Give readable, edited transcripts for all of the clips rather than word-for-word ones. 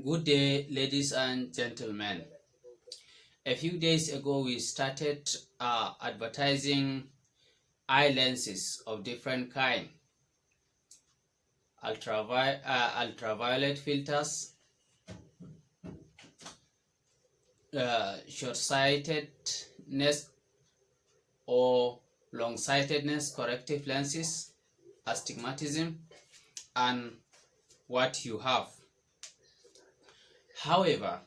Good day, ladies and gentlemen. A few days ago, we started advertising eye lenses of different kind, ultraviolet filters, short-sightedness or long-sightedness corrective lenses, astigmatism, and what you have. However,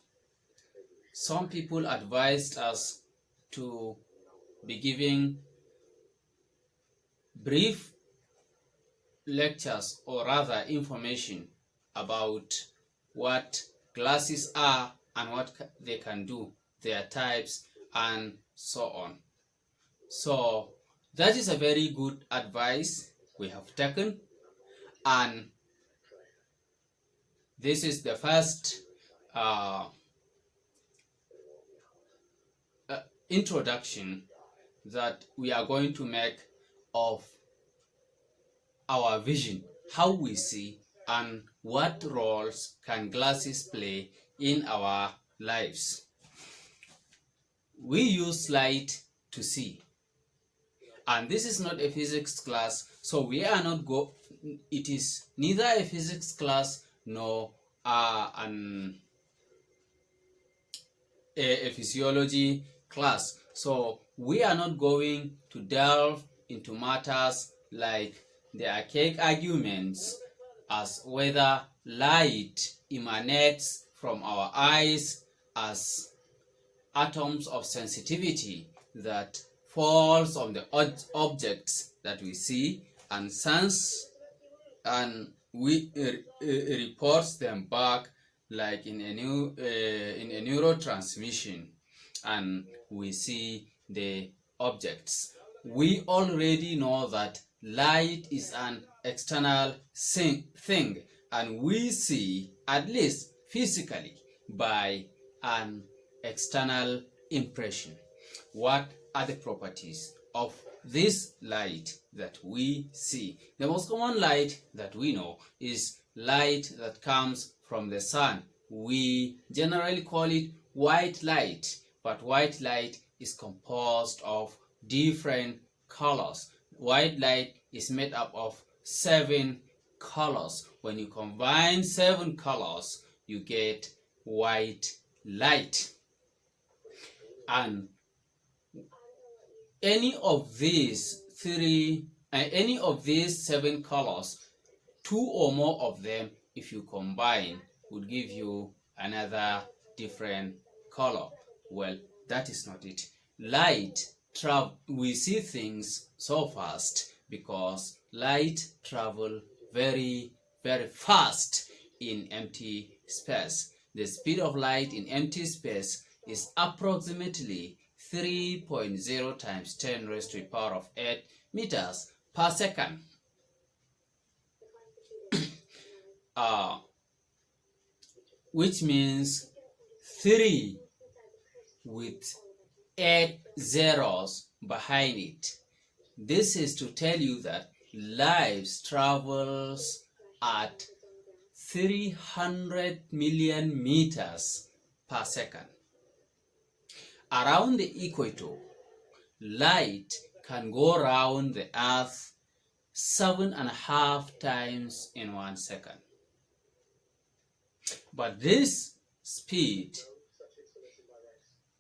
some people advised us to be giving brief lectures, or rather information, about what glasses are and what they can do, their types, and so on. So that is a very good advice we have taken, and this is the first introduction that we are going to make of our vision, how we see, and what roles can glasses play in our lives. We use light to see, and this is not a physics class, so we are not it is neither a physics class nor a physiology class. So we are not going to delve into matters like the archaic arguments as whether light emanates from our eyes as atoms of sensitivity that falls on the objects that we see and sense, and we reports them back like in a neurotransmission, and we see the objects. We already know that light is an external thing, and we see, at least physically, by an external impression. What are the properties of this light that we see? The most common light that we know is light that comes from the sun. We generally call it white light, but white light is composed of different colors. White light is made up of 7 colors. When you combine 7 colors, you get white light. And any of these 7 colors, 2 or more of them, if you combine, would give you another different color. Well, that is not it. Light we see things so fast because light travels very, very fast in empty space. The speed of light in empty space is approximately 3.0 times 10 raised to the power of 8 meters per second. Which means 3 with 8 zeros behind it. This is to tell you that light travels at 300 million meters per second. Around the equator, light can go around the earth 7.5 times in 1 second. But this speed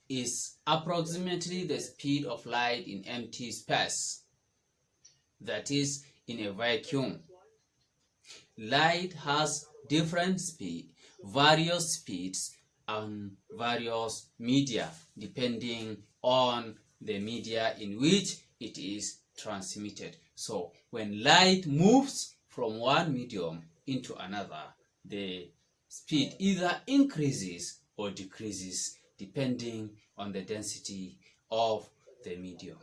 is approximately the speed of light in empty space, that is, in a vacuum. Light has different speed, various speeds, and various media depending on the media in which it is transmitted. So when light moves from one medium into another, the speed either increases or decreases depending on the density of the medium.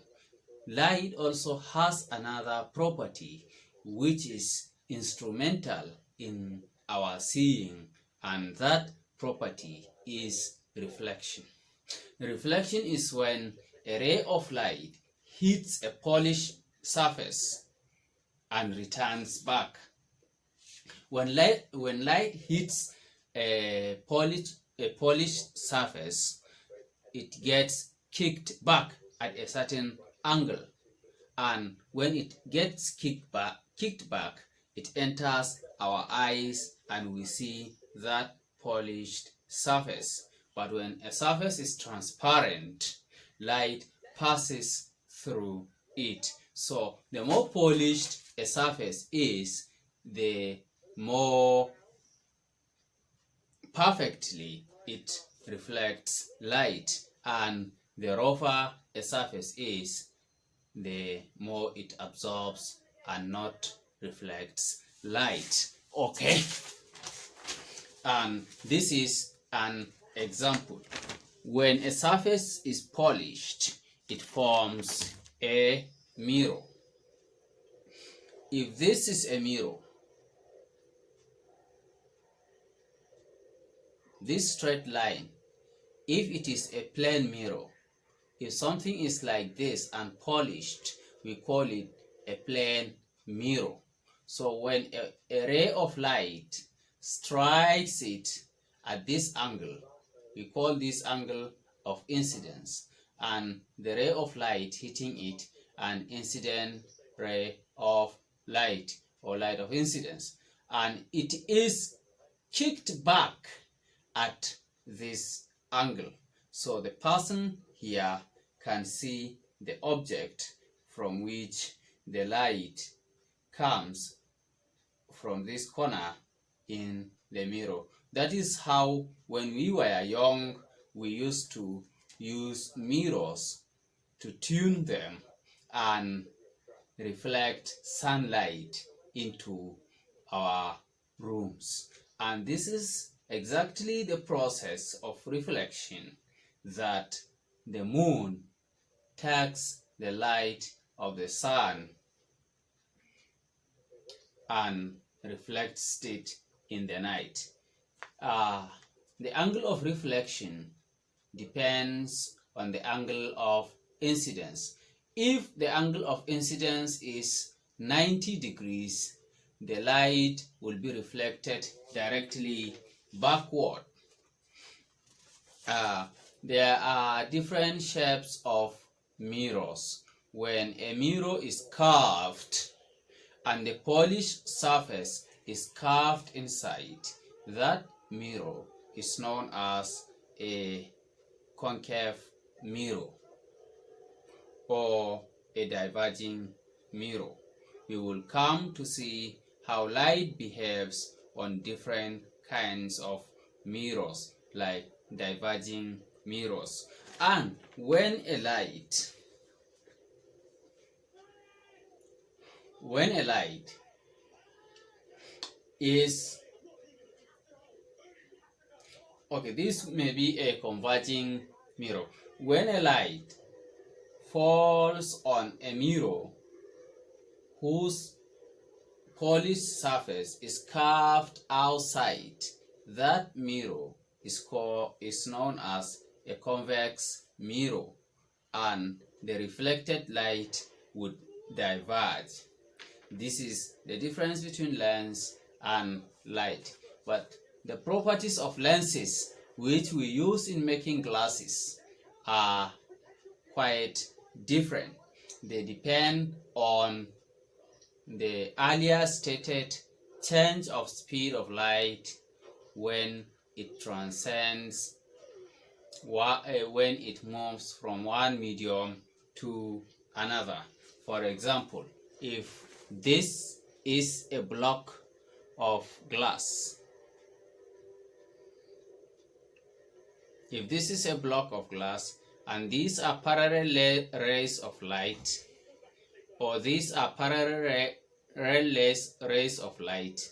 Light also has another property which is instrumental in our seeing, and that property is reflection. Reflection is when a ray of light hits a polished surface and returns back. When light hits a polished surface, it gets kicked back at a certain angle, and when it gets kicked back, it enters our eyes and we see that polished surface. But when a surface is transparent, light passes through it. So the more polished a surface is, the more perfectly it reflects light, and the rougher a surface is, the more it absorbs and not reflects light. Okay, and this is an example. When a surface is polished, it forms a mirror. If this is a mirror, this straight line, if it is a plane mirror, if something is like this and polished, we call it a plane mirror. So when a ray of light strikes it at this angle, we call this angle of incidence, and the ray of light hitting it an incident ray of light, or light of incidence, and it is kicked back at this angle. So the person here can see the object from which the light comes from this corner in the mirror. That is how, when we were young, we used to use mirrors to tune them and reflect sunlight into our rooms. And this is exactly the process of reflection that the moon takes the light of the sun and reflects it in the night. The angle of reflection depends on the angle of incidence. If the angle of incidence is 90 degrees, the light will be reflected directly backward. There are different shapes of mirrors. When a mirror is curved and the polished surface is curved inside, that mirror is known as a concave mirror or a diverging mirror. We will come to see how light behaves on different kinds of mirrors, like diverging mirrors. And when a light is okay, this may be a converging mirror. When a light falls on a mirror whose polished surface is curved outside, that mirror is known as a convex mirror, and the reflected light would diverge. This is the difference between lens and light. But the properties of lenses, which we use in making glasses, are quite different. They depend on the earlier stated change of speed of light when it transcends, when it moves from one medium to another. For example, if this is a block of glass, and these are parallel rays of light, or these are parallel rays of light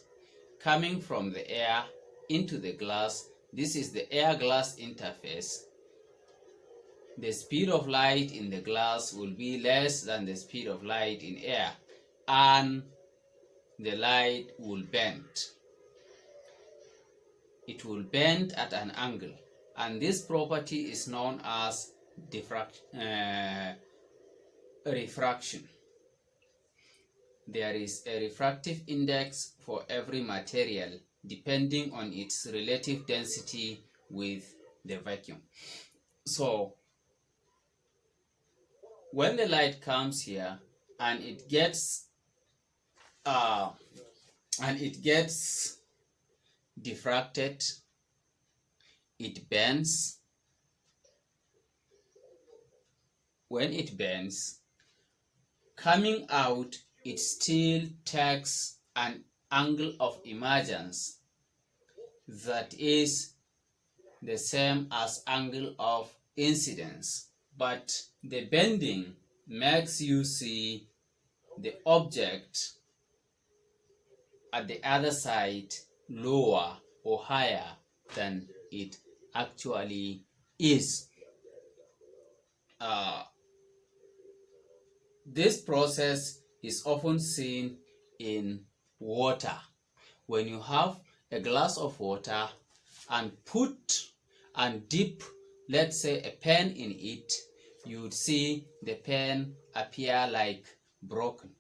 coming from the air into the glass, this is the air-glass interface. The speed of light in the glass will be less than the speed of light in air, and the light will bend. It will bend at an angle, and this property is known as refraction. there is a refractive index for every material depending on its relative density with the vacuum. So when the light comes here and it gets diffracted, it bends. When it bends, coming out, it still takes an angle of emergence that is the same as angle of incidence, but the bending makes you see the object at the other side lower or higher than it actually is. This process is often seen in water. When you have a glass of water and dip, let's say, a pen in it, you would see the pen appear like broken.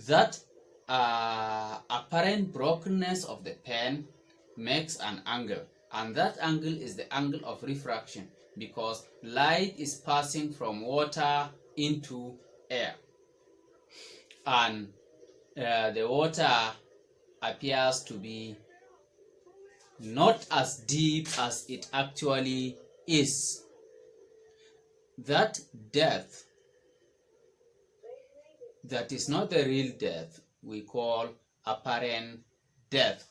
That apparent brokenness of the pen makes an angle, and that angle is the angle of refraction, because light is passing from water into air, and the water appears to be not as deep as it actually is. That depth, that is not the real depth, we call apparent depth.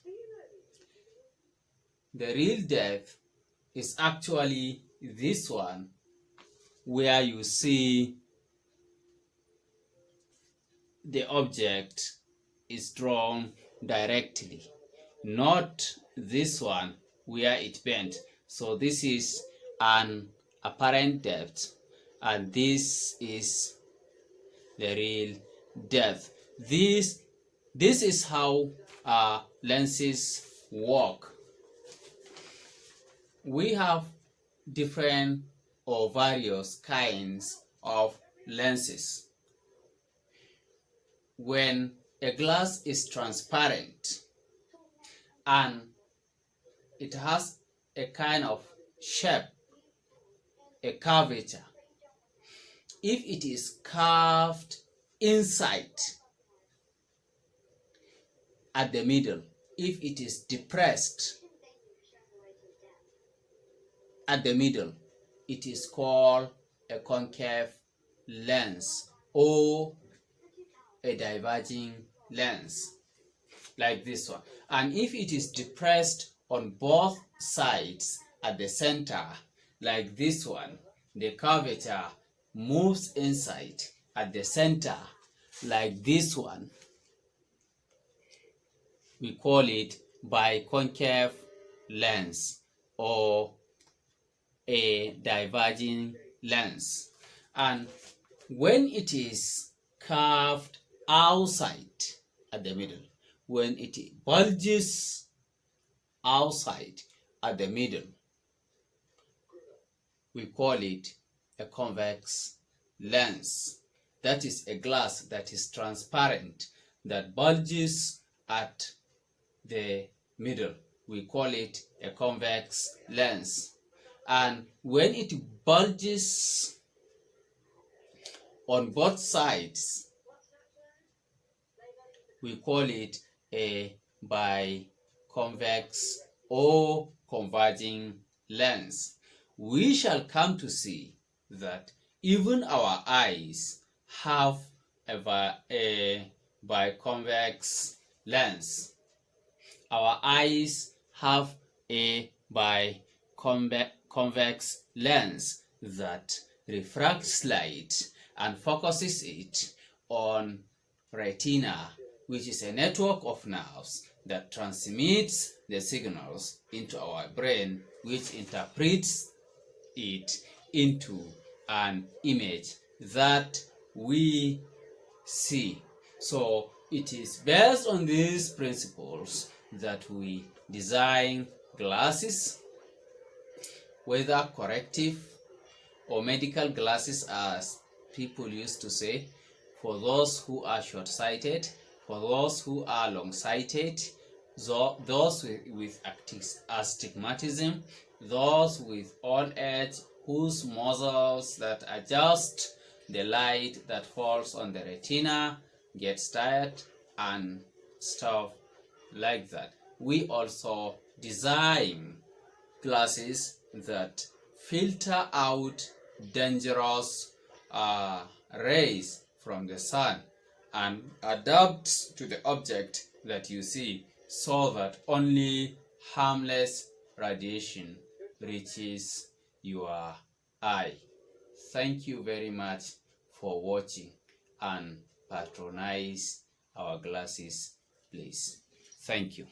The real depth is actually this one, where you see the object is drawn directly, not this one where it bent. So this is an apparent depth, and this is the real depth. This is how lenses work. We have different or various kinds of lenses. When a glass is transparent and it has a kind of shape, a curvature, if it is curved inside at the middle, if it is depressed at the middle, it is called a concave lens or a diverging lens, like this one. And if it is depressed on both sides at the center, like this one, the curvature moves inside at the center, like this one, we call it biconcave lens or a diverging lens. And when it is curved outside at the middle, when it bulges outside at the middle, we call it a convex lens. That is a glass that is transparent, that bulges at the middle. We call it a convex lens. And when it bulges on both sides, we call it a biconvex or converging lens. We shall come to see that even our eyes have a biconvex lens. Our eyes have a biconvex lens that refracts light and focuses it on retina, which is a network of nerves that transmits the signals into our brain, which interprets it into an image that we see. So it is based on these principles that we design glasses, whether corrective or medical glasses as people used to say, for those who are short-sighted, for those who are long-sighted, those with astigmatism, those with old age whose muscles that adjust the light that falls on the retina gets tired and stuff like that. We also design glasses that filter out dangerous rays from the sun and adapt to the object that you see, so that only harmless radiation reaches your eye. Thank you very much for watching, and patronize our glasses, please. Thank you.